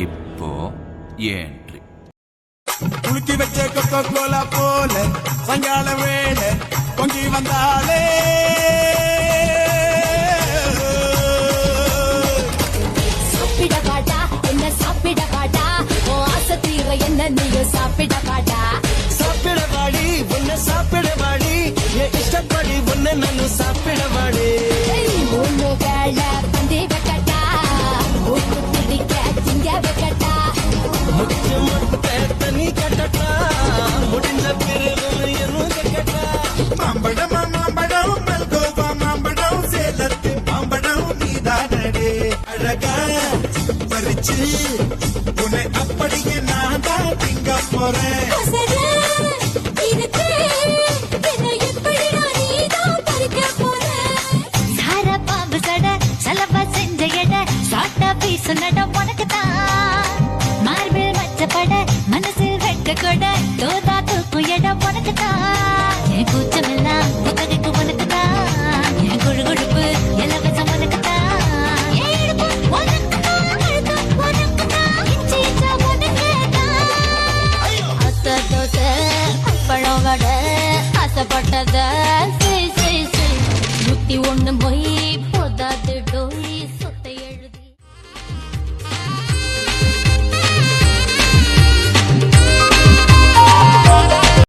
இப்போ ஏன்ட்ரி குளிக்கி வச்ச Coca Cola போல சாயங்கால வேளை பொங்கி வந்தாலே சாப்பிட பாட்டா என்ன சாப்பிட பாட்டா ஓ ஆசை தீர என்ன நீயும் சாப்பிட பாட்டா சாப்பிட வாடி உன்னை சாப்பிட வாடி என் இஷ்டப்படி உன்னை நான் சாப்பிட வாடி மூணு வேளை பந்தி வைக்கட்டா ஊட்டு பிடிக்க திங்க வைக்கட்டா முச்சு முட்டை தண்ணி கட்டட்டா முடிஞ்ச பிறகு என்ன கட்டட்டா மாம்பழம் மாம்பழம் மல்கோவா மாம்பழம் சேலத்து மாம்பழம் நீதானடே அழகா பறிச்சு உன்னை அப்படியே நான் தான் திங்க போறேன் மார்பில் மச்சப்பட மனசில் வெட்ட கொட தோதா தூக்கும் இடம் உனக்குதான் என் கூச்சமெல்லாம் புத்தகைக்கு உனக்குதான் என் குழு குழுப்பு இலவசம் உனக்குதான் அத்த தோசை அப்பளம் வடை ஆசைப்பட்டத முத்தி ஒண்ணு போய்